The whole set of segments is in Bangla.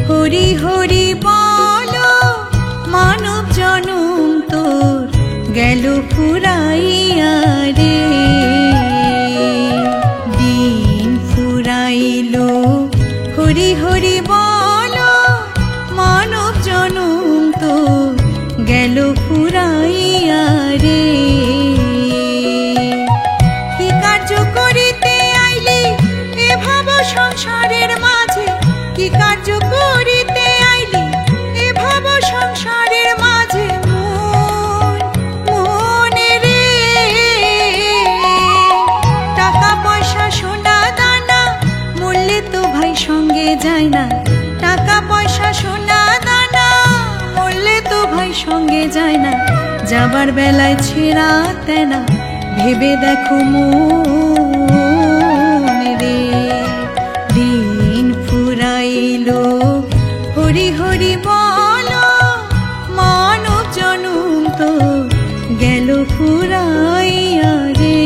হরি হরি বলো মানব জনম তোর গেল ফুরাইয়া রে। দিন ফুরাইলো হরি হরি বলো মানব জনম তোর গেল ফুরাইয়া রে। কি কার্য করিতে আইলি এ ভাব সংসারের মাঝে, কি কার্য করিতে আইলি এ ভাব সংসারের মাঝে মনে রে। টাকা পয়সা সোনা দানা মরলে তো ভাই সঙ্গে যায় না, টাকা পয়সা সোনা দানা মরলে তো ভাই সঙ্গে যায় না। যাবার বেলায় ছেঁড়া তেনা ভেবে দেখো মন রে। দিন ফুরাইলো হরি হরি বলো মানব জনম তো গেল ফুরাইয়া রে।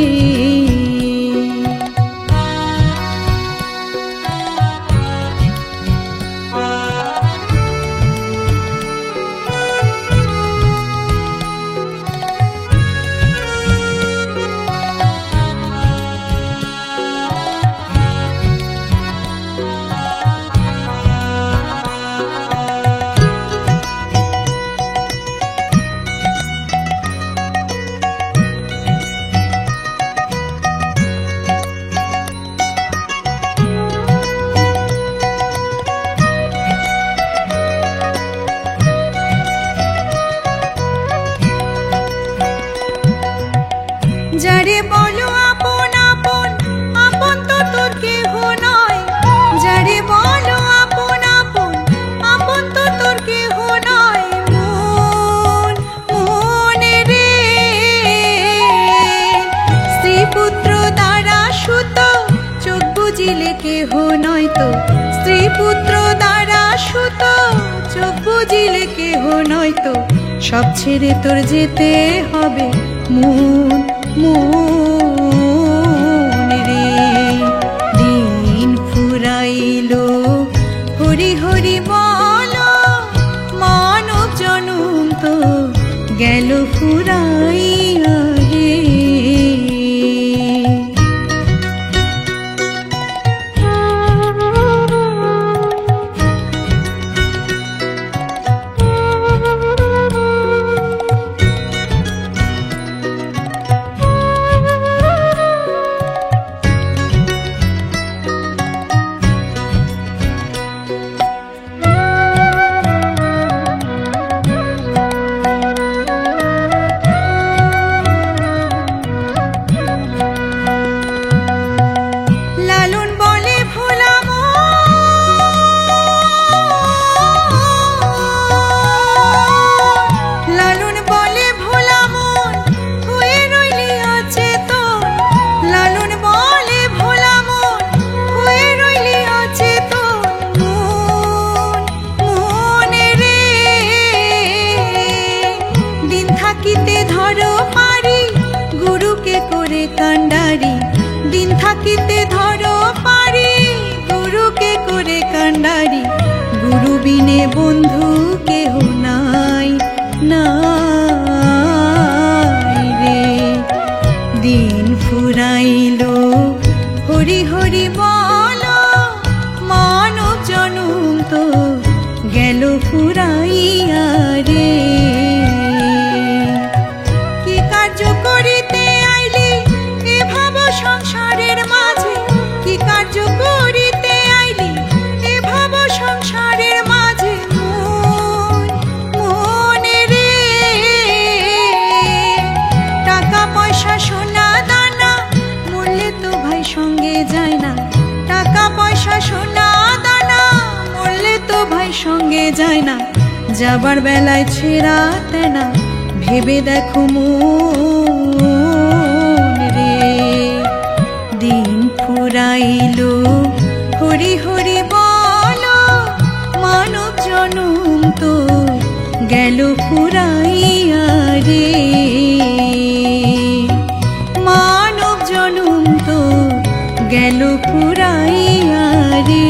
যারে বলো আপন আপন আপন তো তোর কেহ নয়, যারে বলো আপন আপন আপন তো তোর কেহ নয়। মনে রে স্ত্রী পুত্র দ্বারা সুত চোখ বুঝিলে কেহ নয় তো, স্ত্রী পুত্র দ্বারা সুত চোখ বুঝিলে কেহ নয় তো। সব ছেড়ে তোর যেতে হবে মন রে। দিন ফুরাইলো হরি হরি বলো মানব জনম তো গেল ফুরাইয়া রে। দিন থাকিতে ধরো পারি গুরুকে করে কান্ডারি। গুরু বিনে বন্ধু কেহ নাই নাই রে। দিন ফুরাইলো হরি হরি বলো মানব জনম তো গেল ফুরাইয়া রে। কি কার্য করিতে আইলি এ ভাব সংসারের মাঝে, কি কার্য করিতে আইলি এ ভাব সংসারের মাঝে মনে রে। টাকা পয়সা সোনা দানা মরলে তো ভাই সঙ্গে যায় না, টাকা পয়সা সোনা দানা মরলে তো ভাই সঙ্গে যায় না। যাবার বেলায় ছেঁড়া তেনা ভেবে দেখো মন রে। দিন ফুরাইলো হরি হরি বলো মানব জনম তো গেল ফুরাইয়া রে। মানব জনম তো গেল ফুরাইয়া রে।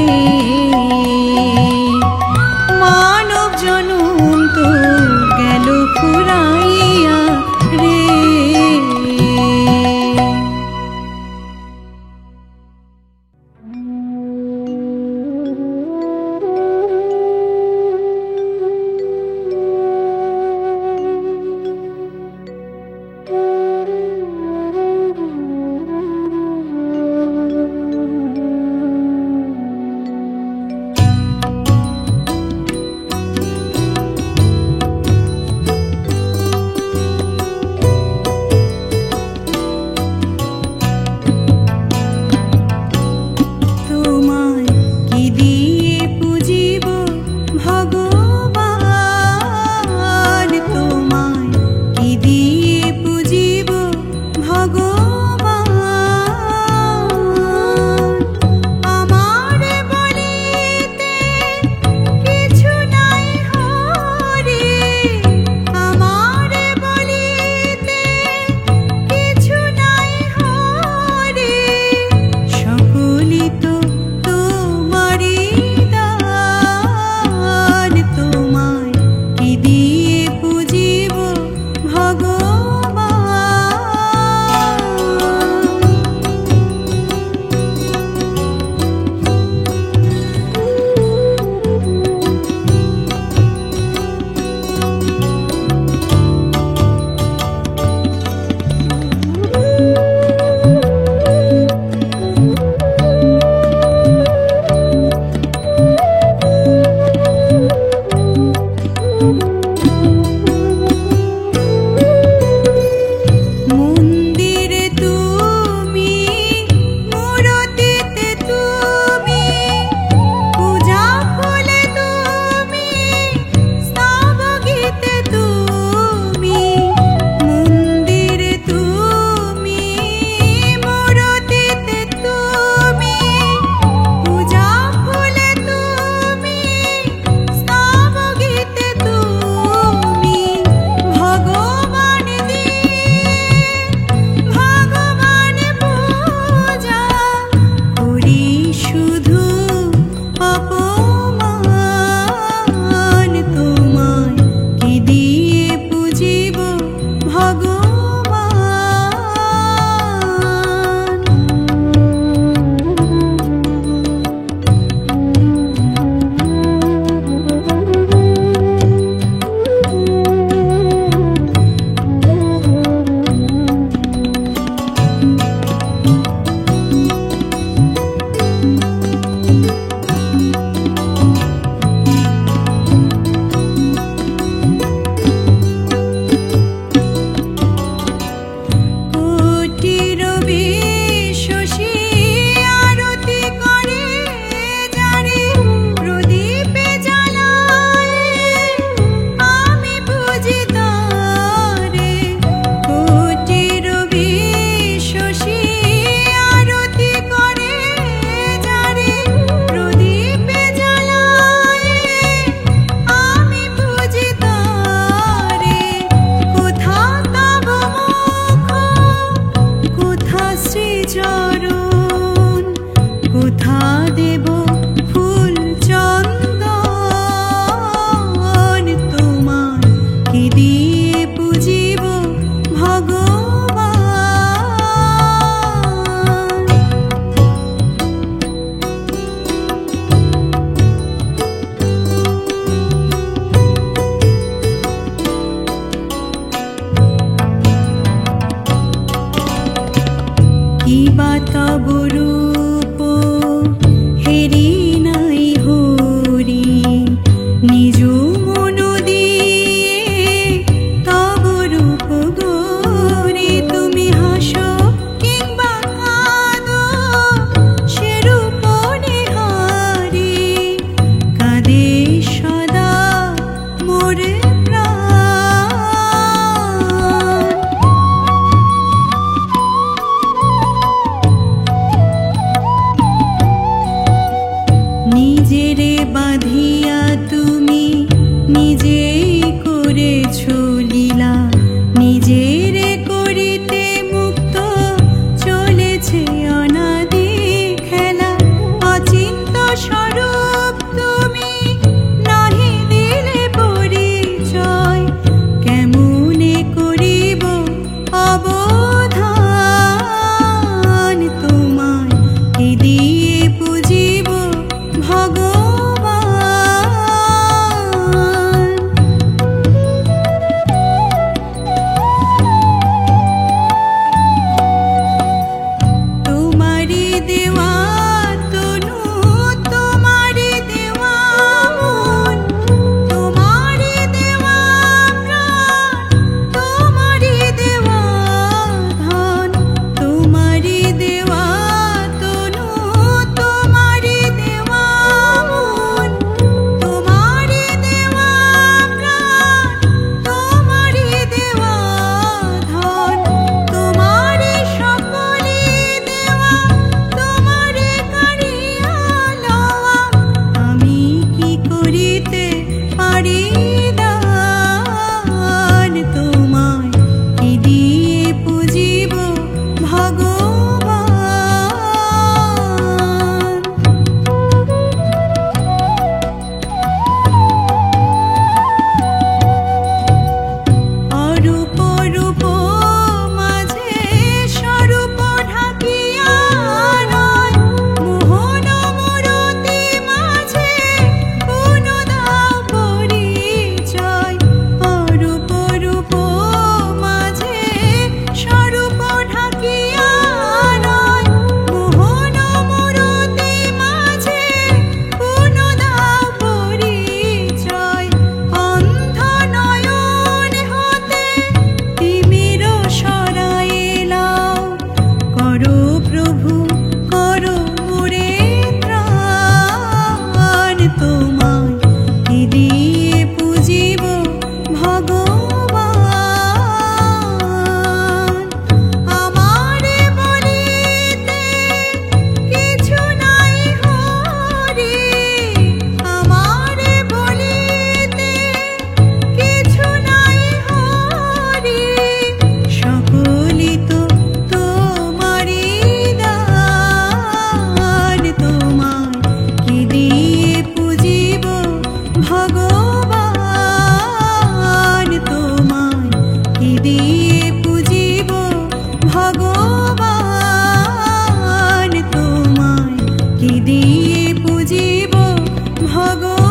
কিবা তব রূপ হেরি নাই হরি নিজ মন দিয়ে তব রূপ গরি তুমি হাসো কিংবা কাঁদো সে রূপ নিহারি কাঁদে সদা মোর নিজেরে বাঁধিয়া তুমি নিজেই করেছ লীলা নিজেরে করিতে মুক্ত চলেছে অনাদি খেলা অচিন্ত স্বরূপ তুমি নাহি দিলে পরিচয় কেমনে করিব অবধান তোমায় কি দিয়ে পুজিব ভগবান তোমারি দেওয়া তনু তোমারি দেওয়া মন তোমারি দেওয়া প্রাণ তোমারি দেওয়া ধন তোমারি দেওয়া তনু তোমারি দেওয়া মন তোমারি দেওয়া প্রাণ তোমারি দেওয়া ধন তোমারি সকলি দেওয়া তোমারি কারিয়া লওয়া আমি কি করিতে পারি দান তোমায় কি দিয়ে পুজিব ভগবান অরূপ রূপ মাঝে স্বরূপ ঢাকিয়া রয় মোহন মূরতি মাঝে পুনঃ দাও পরিচয় অরূপ রূপ মাঝে স্বরূপ ঢাকিয়া রয় মোহন মূরতি মাঝে পুনঃ দাও পরিচয় অন্ধ নয়ন হতে তিমির সরাইলাও করো প্রভু করো মোরে ত্রাণ তোমায় কি দিয়ে পুজিব ভগবান আমারে বলিতে কিছু নাই হরি আমারে বলিতে কিছু নাই হরি সকলি তো তোমারি দান তোমায় কি দিয়ে পুজিব ভগবান তোমায় কি দিয়ে পুজিব ভগবান তোমায় কি দিয়ে পুজিব ভগবান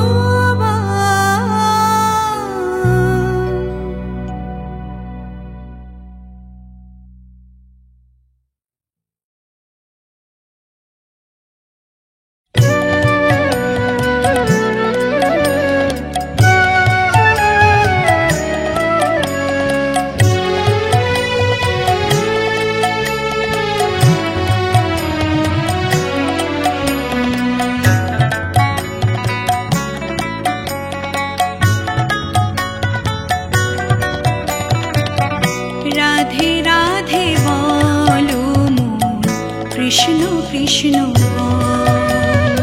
রাধে রাধে বলো মন কৃষ্ণ কৃষ্ণ বল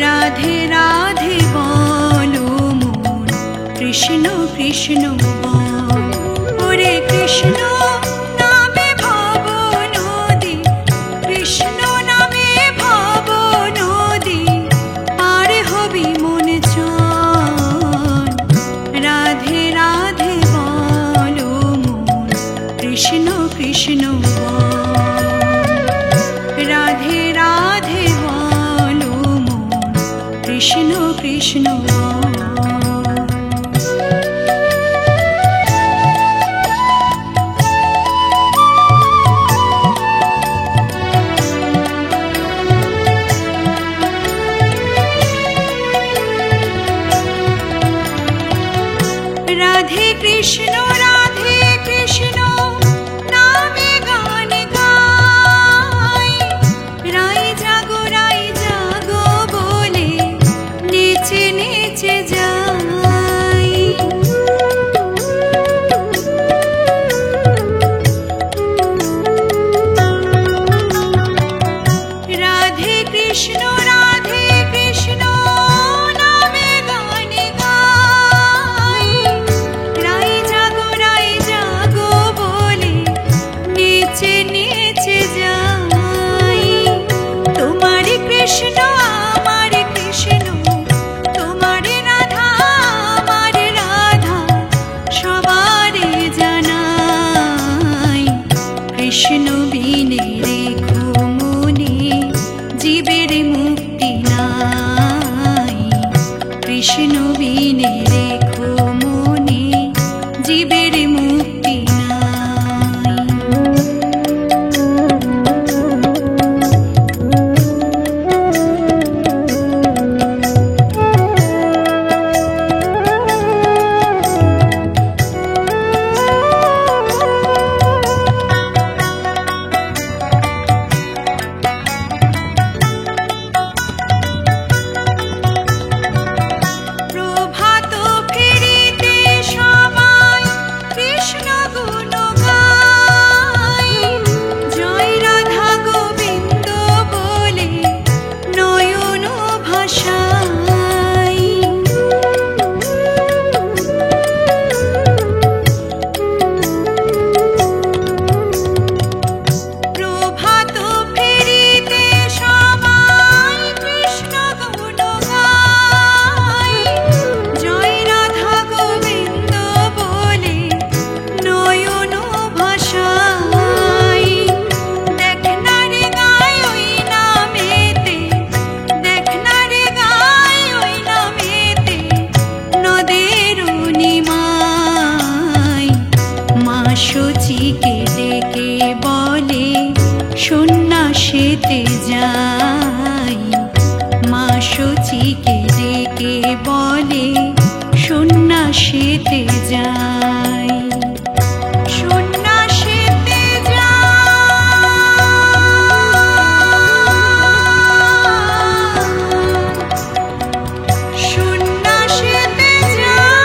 রাধে রাধে বলো মন কৃষ্ণ কৃষ্ণ বল ওরে কৃষ্ণ নামে ভব নদী কৃষ্ণ নামে ভব নদী পার হবি মন চল রাধে রাধে বলো মন কৃষ্ণ কৃষ্ণ বল রাধে রাধে বলো মন কৃষ্ণ কৃষ্ণ বল কৃষ্ণ আমার কৃষ্ণ, তোমার রাধা আমার রাধা, সবারে জানাই কৃষ্ণ বিনে রেখো মনে জীবের মুক্তি নাই। কৃষ্ণ বিনে রেখো মনে জীবের মুক্তি নাই। প্রভাত ফেরিতে সবাই কৃষ্ণ গুণ গায়, জয় রাধা গোবিন্দ বলে নয়ন ভাষায়। প্রভাত ফেরিতে সবাই কৃষ্ণ গুণ গায়, জয় রাধা গোবিন্দ বলে নয়ন ভাষায়। দেখ না রে গায় ওই নামেতে, দেখ না রে গায় ওই নামেতে নদের নিমায়। মা সচিকে ডেকে বলে সন্ন্যাসেতে যাই, মা সচিকে ডেকে বলে সন্ন্যাসেতে যাই। সন্ন্যাসেতে যাই, সন্ন্যাসেতে যাই,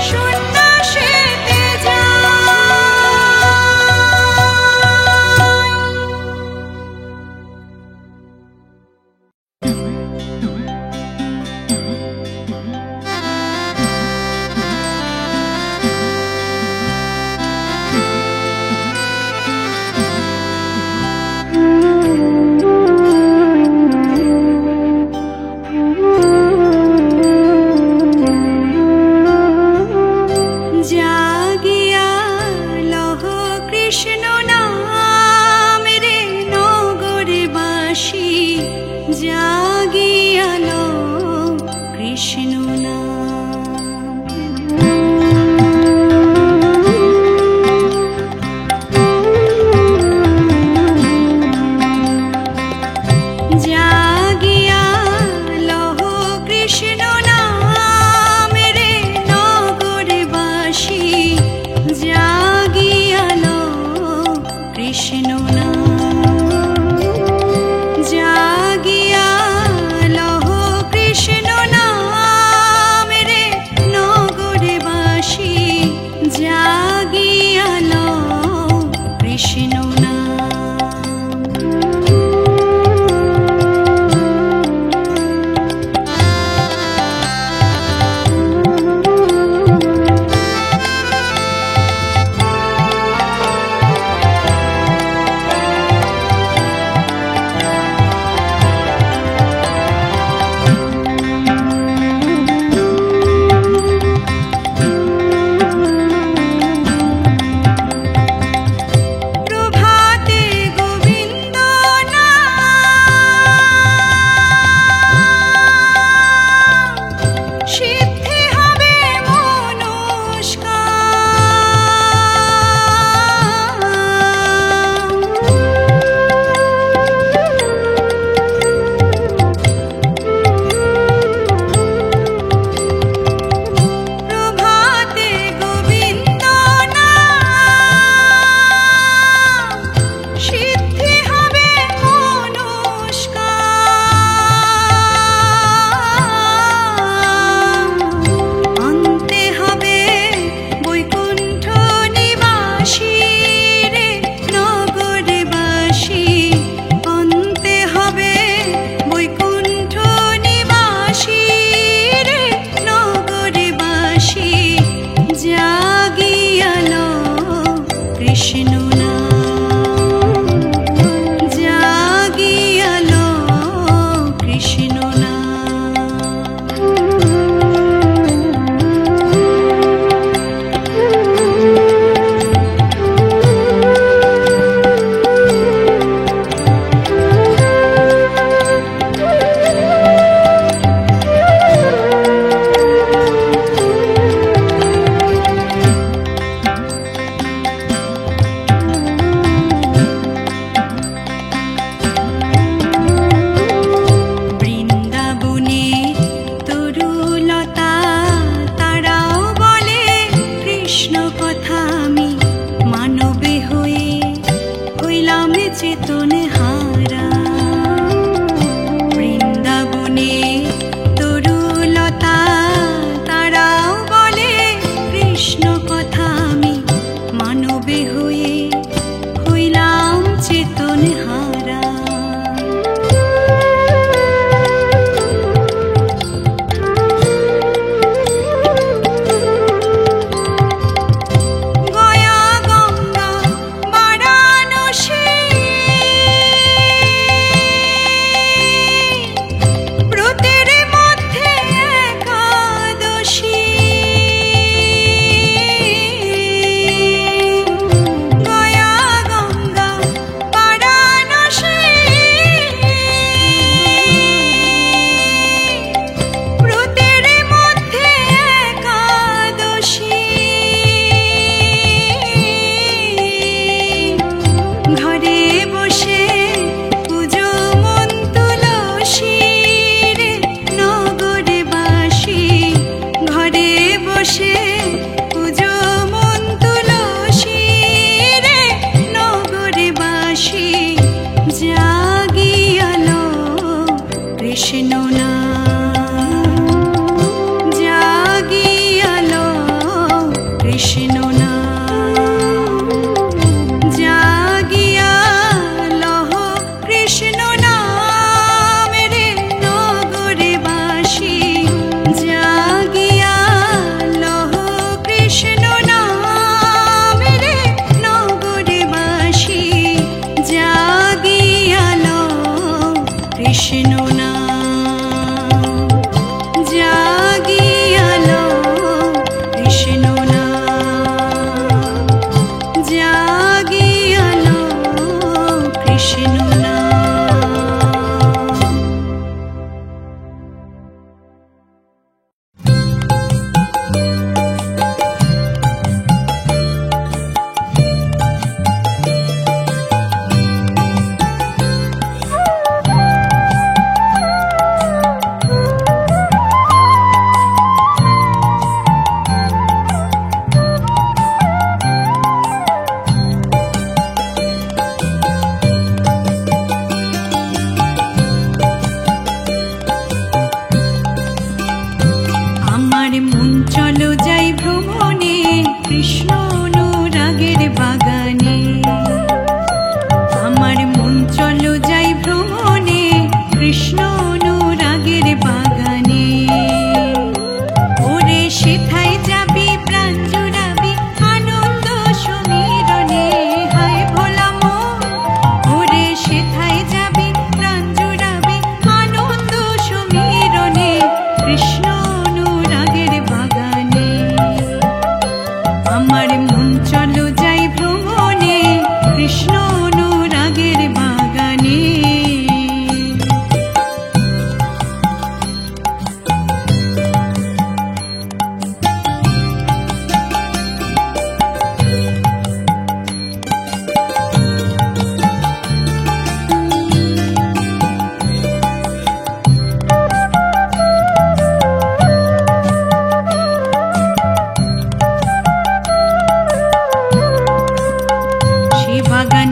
সন্ন্যাসেতে যাই।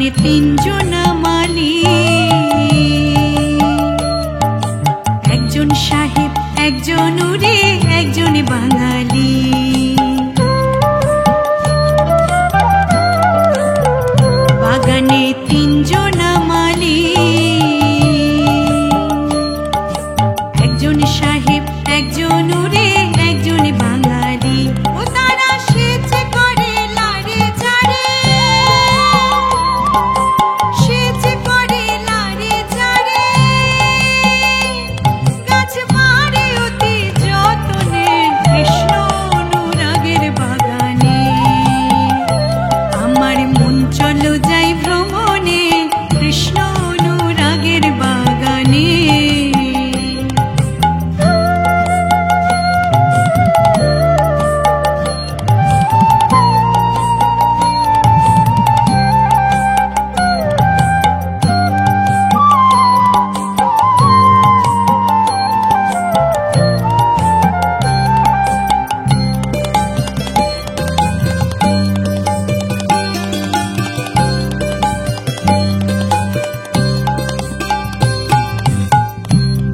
বাগানে তিনজনা মালি, একজন সাহেব, একজন উড়ে, একজন বাঙালি। বাগানে তিনজনা মালি, একজন সাহেব, একজন উড়ে, একজন বাঙালি। ও তারা সেচে করে লাড়ে ঝাড়ে, সেচে করে লাড়ে ঝাড়ে, গাছ মারে অতি যতনে কৃষ্ণ অনুরাগের বাগানে। আমার মন চলো যাই ভ্রমণে কৃষ্ণ অনুরাগের বাগানে।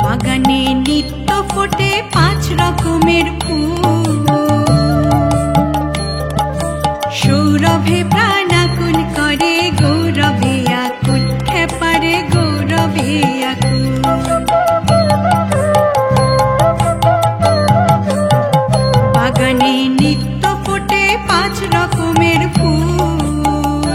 বাগানে নিত্য ফোটে 5 রকমের ফুল, সৌরভে প্রাণাকুল করে গৌরবে আকুল, খেপারে গৌরবে আকুল। বাগানে নিত্য ফোটে 5 রকমের ফুল,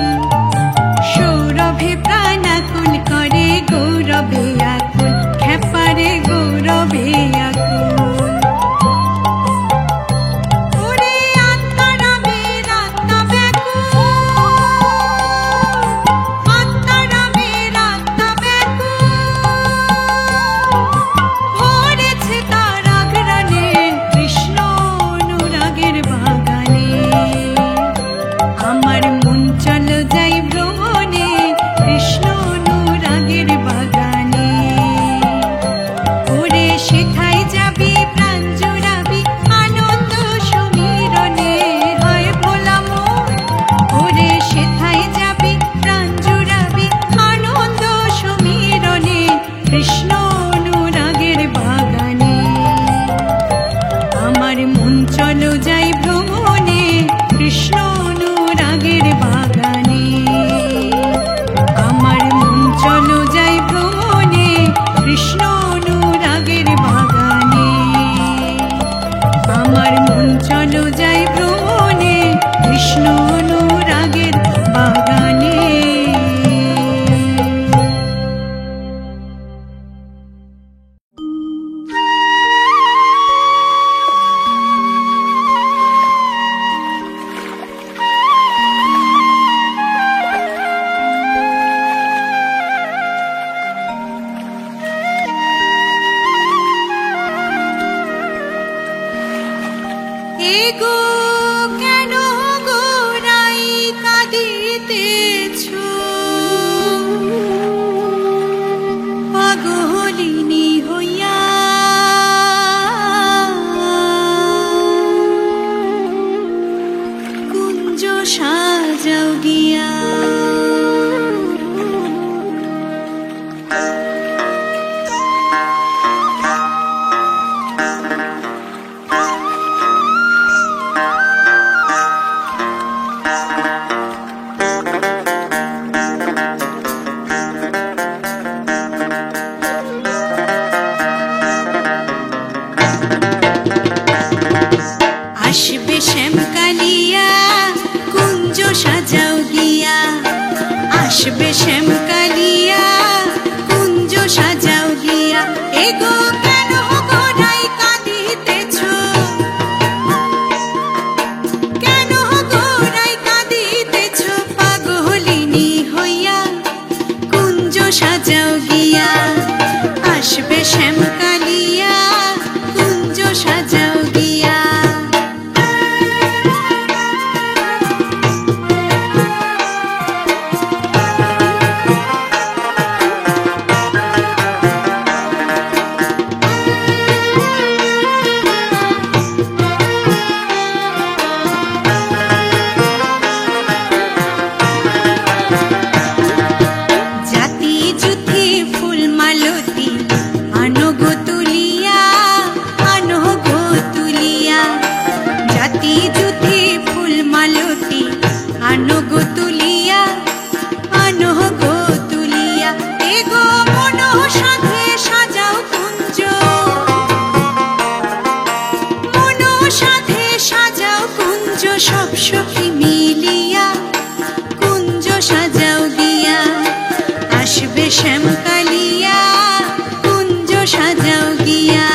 সৌরভে প্রাণাকুল করে গৌরবে আকুল, খেপারে গৌরবে আকুল। ওরে আত্মারামের আত্মা ব্যাকুল, আত্মারামের আত্মা ব্যাকুল, ভরেছে তার আঘ্রাণে কৃষ্ণ অনুরাগের বাগানে। আমার মন চলো যাই ভ্রমণে কৃষ্ণ অনুরাগের বাগানে। ওরে সেথায় যাবি প্রাণ জুড়াবি আনন্দ সমীরণে, হয় ভোলা মন। ওরে সেথায় যাবি প্রাণ জুড়াবি আনন্দ সমীরণে কৃষ্ণ অনুরাগের বাগানে। আমার মন চলো যাই ভ্রমণে কৃষ্ণ অনুরাগের বাগানে। আমার মন চলো যাই ভ্রমণে কৃষ্ণ অনুরাগের বাগানে। আমার মন চলো যাই ভ্রমণে কৃষ্ণ অনুরাগের বাগানে। এগো কেন গোরাই কাঁদিতেছ, পাগলিনী হইয়া কুঞ্জ সাজাও গিয়া। আসবে শ্যামকালিয়া কুঞ্জ সাজাও গিয়া, আসবে শ্যামকালিয়া কুঞ্জ সাজাও গিয়া। এগো কেন গোরাই কাঁদিতেছ, কেন গোরাই কাঁদিতেছ, পাগলিনী হইয়া কুঞ্জ সাজাও গিয়া। আসবে শ্যামকালিয়া কুঞ্জ সাজাও গিয়া। হাতি জুথি ফুল মালতি আনো গো তুলিয়া, আনো গো তুলিয়া। এগো মনো সাথে সাজাও কুঞ্জ, মনো সাথে সাজাও কুঞ্জ, সব সখী মিলিয়া কুঞ্জ সাজাও গিয়া। আসবে শ্যামকালিয়া কুঞ্জ সাজাও গিয়া।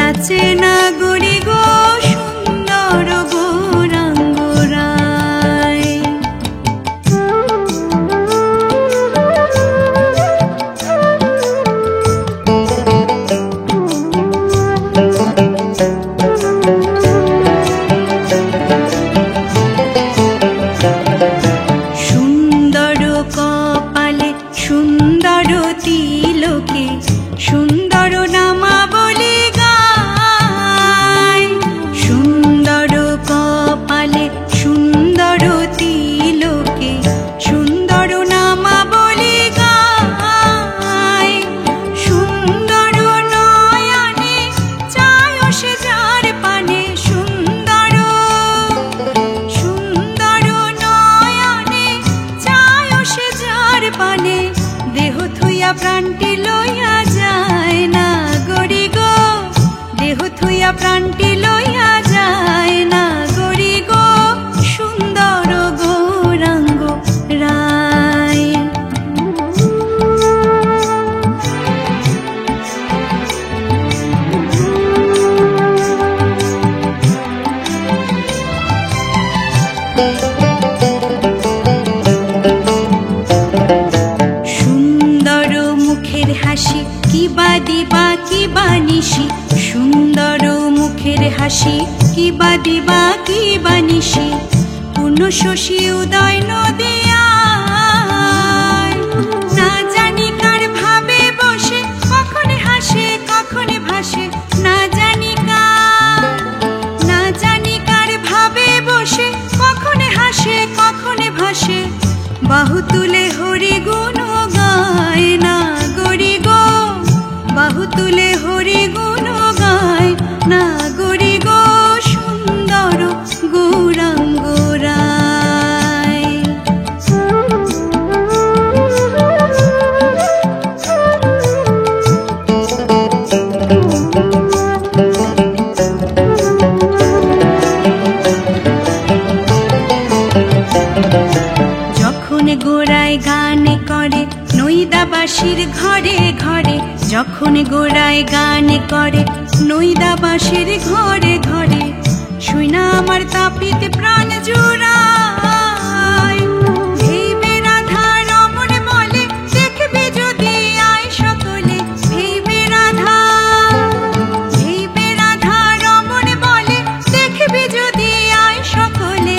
নাচে না গরি গো সুন্দর গৌরাঙ্গ বেলা প্রাণটি লইয়া যায় না গরি গো সুন্দর গৌরাঙ্গ রায়। সুন্দর মুখের হাসি কিবা দিবা কিবা নিশি, সুন্দর মুখের হাসি কিবা দিবা কিবা নিশি, পূর্ণ শশী উদয় নদিয়ায়। না জানি কার ভাবে বসে কখন হাসে কখন ভাসে, না জানি কার ভাবে বসে কখন হাসে কখন ভাসে, বাহু তুলে হরি গুণ গায় না গরি গো, বাহু তুলে হরি গুণ গায় না গরি গো সুন্দর গৌরাঙ্গ রায়। যখন গোড়ায় গান করে নৈদাবাসীর ঘরে ঘরে, যখন গোড়ায় গান করে নৈদাবাসীর ঘরে ঘরে, শুইনা আমার তাপিতে প্রাণ জুড়ায়। ভেবে রাধা রমণ বলে দেখবে যদি আয় সকলে, ভেবে রাধা রমণ বলে দেখবে যদি আয় সকলে,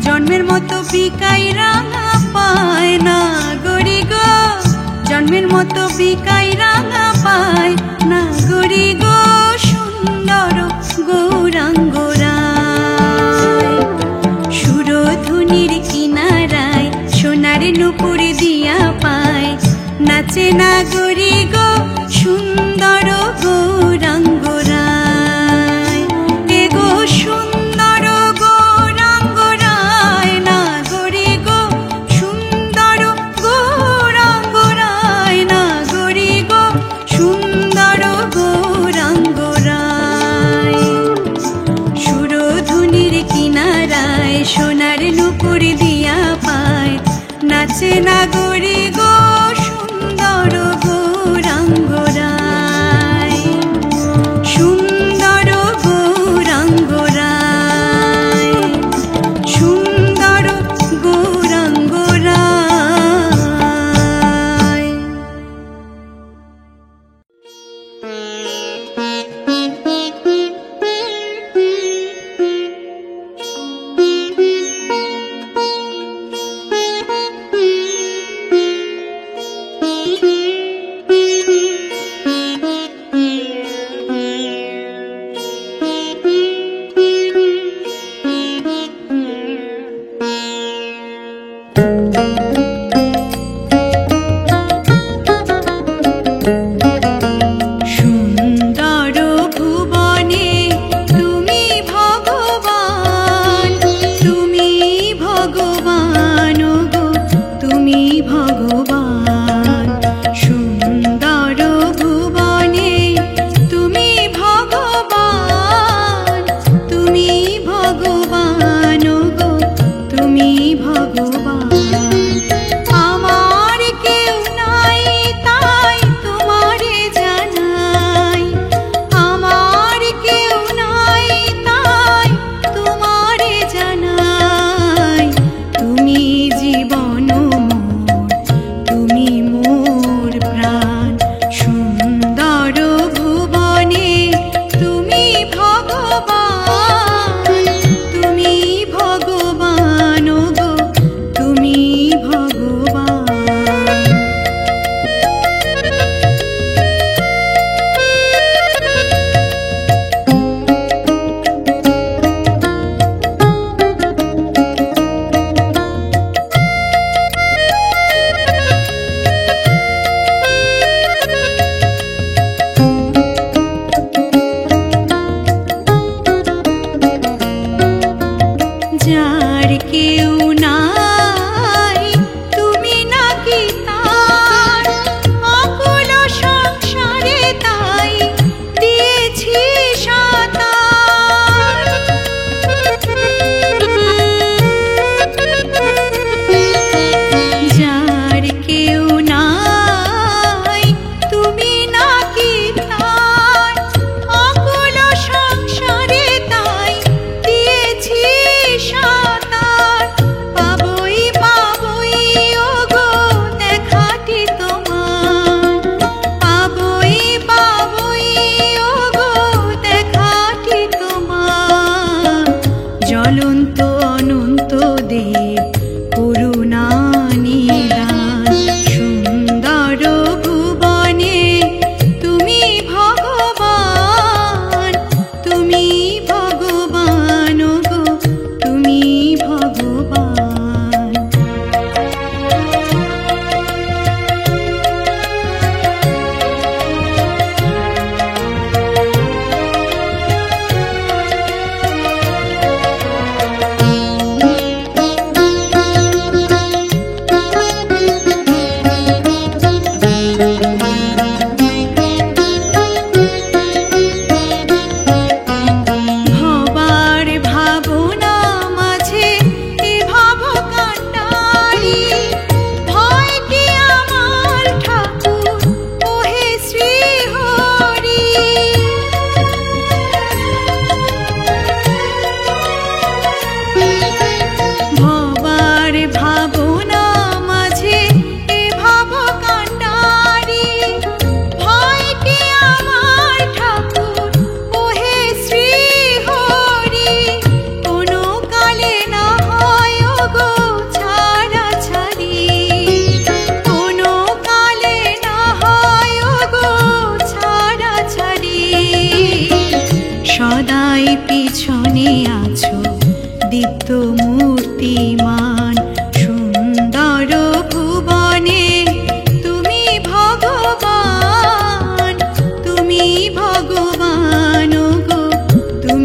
জন্মের মতো বিকাই রাঙা পায় না গরি গো, জন্মের মতো বিকাই রাঙা পায় না গরি গো সুন্দর গৌরাঙ্গ রায়। সুরধুনির কিনারায় সোনার নূপুর দিয়া পায়, নাচে না গরি গো সুন্দর গৌরাঙ্গ রায়। এ গো সুন্দর গৌরাঙ্গ রায় না গরি গো সুন্দর গৌরাঙ্গ রায় না গরি গো সুন্দর গৌরাঙ্গ রায়। সুরধুনির কিনারায় সোনার নূপুর দিয়া পায়, নাচে না গরি গো সুন্দর গৌরাঙ্গ রায়, সুন্দর গৌরাঙ্গ রায়, সুন্দর গৌরাঙ্গ রায়।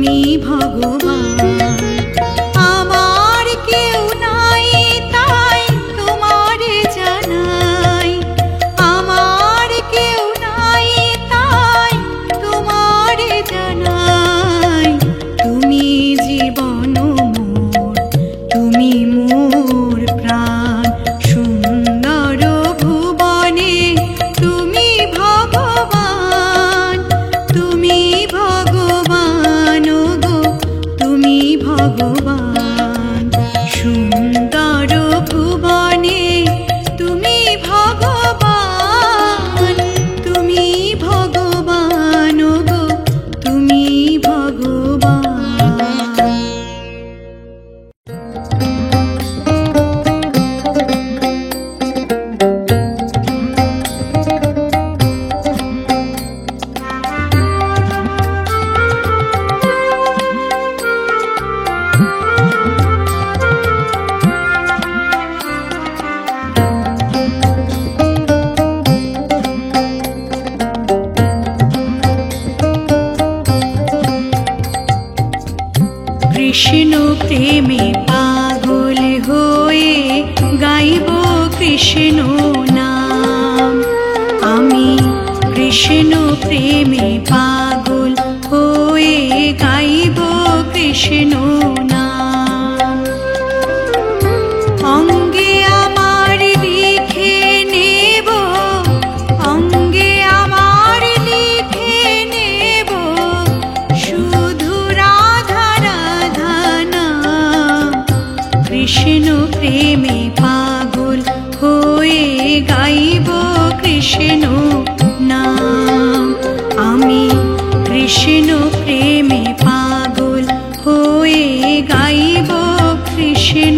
তুমি ভগবান। আমার কেউ নাই তাই তোমারে জানাই, আমার কেউ নাই তাই তোমারে জানাই। তুমি জীবন মোর, তুমি মোর প্রাণ, সুন্দর ভুবনে তুমি ভগবান। তুমি ভগবান গো, তুমি ভগবান, সুন্দর ভুবনে তুমি ভগবান। তুমি ভগবান গো, তুমি ভগবান। কৃষ্ণ প্রেমে পাগল হয়ে গাইব কৃষ্ণ নাম। আমি কৃষ্ণ প্রেমে পাগল হয়ে গাইব কৃষ্ণ নাম। অঙ্গে আমার লিখে নেব, অঙ্গে আমার লিখে নেব শুধু রাধা রাধা নাম। কৃষ্ণ প্রেমে পাগল হয়ে গাইব কৃষ্ণ নাম। আমি কৃষ্ণ প্রেমে পাগল হয়ে গাইব কৃষ্ণ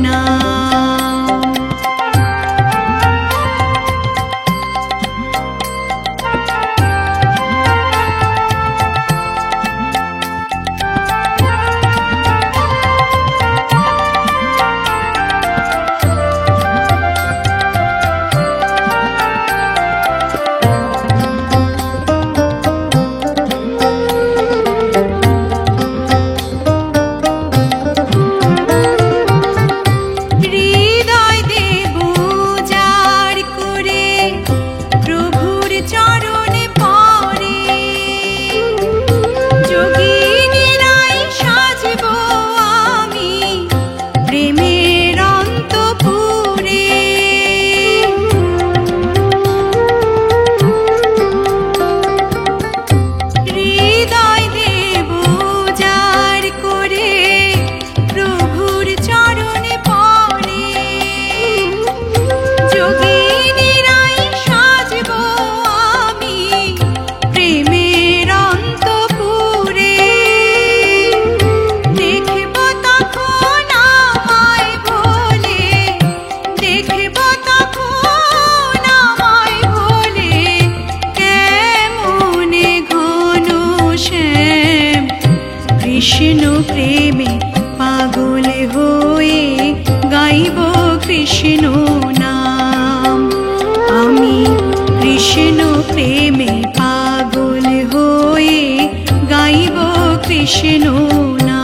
নাম। কৃষ্ণ প্রেমে পাগল হয়ে গাইব কৃষ্ণ নাম। আমি কৃষ্ণ প্রেমে পাগল হয়ে গাইব কৃষ্ণ নাম।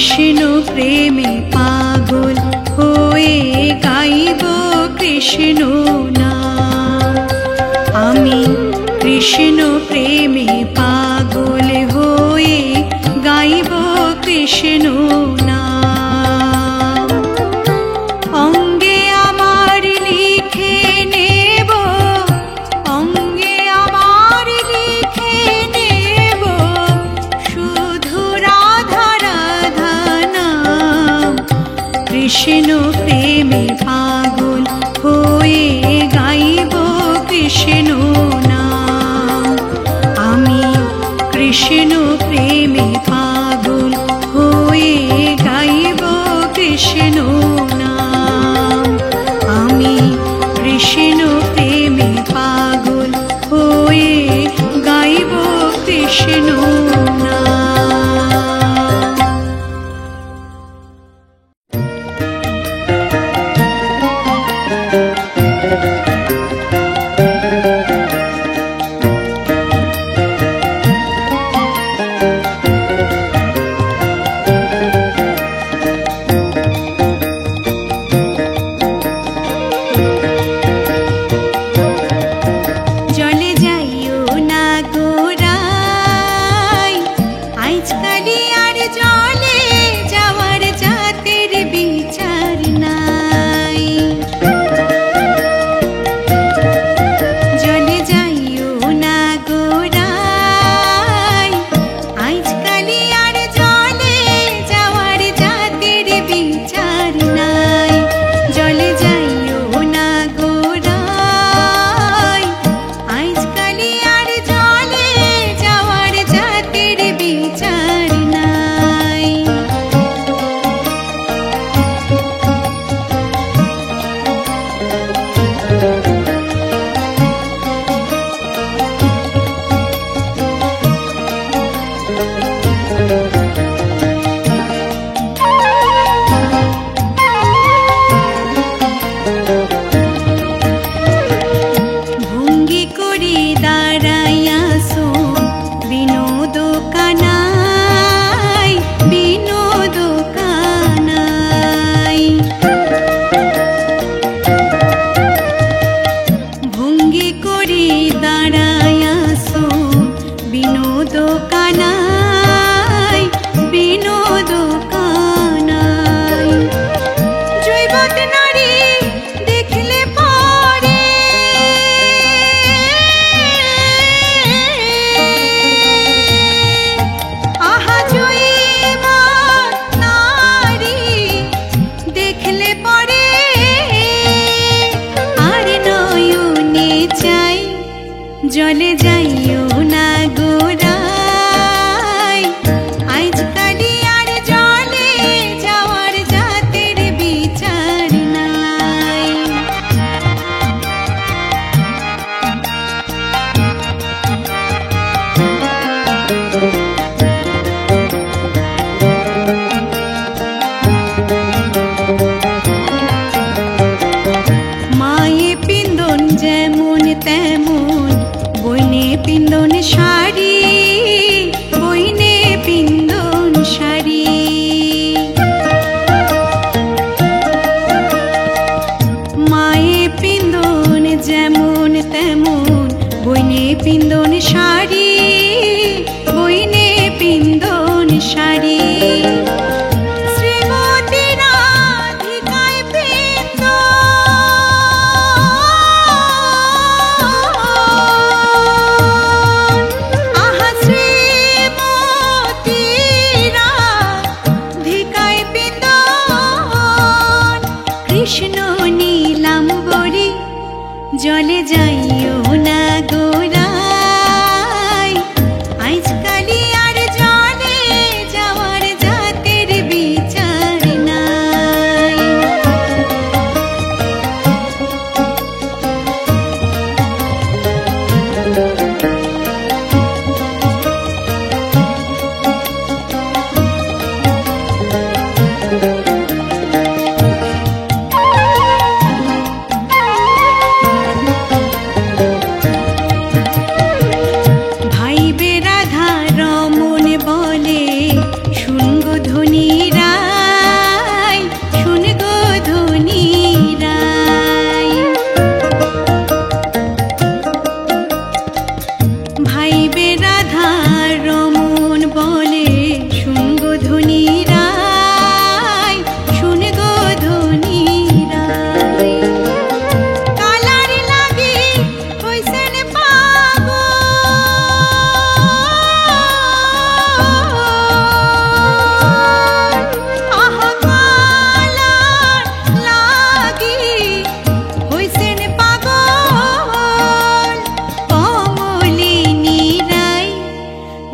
কৃষ্ণ প্রেমে পাগল হয়ে গাইব কৃষ্ণ নাম। আমি কৃষ্ণ প্রেমে পাগল হয়ে গাইব কৃষ্ণ নাম। অঙ্গে আমার লিখে নেব, অঙ্গে আমার লিখে নেব শুধু রাধা রাধা নাম। কৃষ্ণ প্রেমে পাগল হয়ে গাইব কৃষ্ণ নাম। আমি কৃষ্ণ প্রেমে পাগল হয়ে গাইব কৃষ্ণ নাম। আমি কৃষ্ণ প্রেমে পাগল হয়ে গাইব কৃষ্ণ নাম। জলে যাইও না গোরাই, আজকালি আর জলে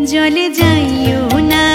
জলে যাইও না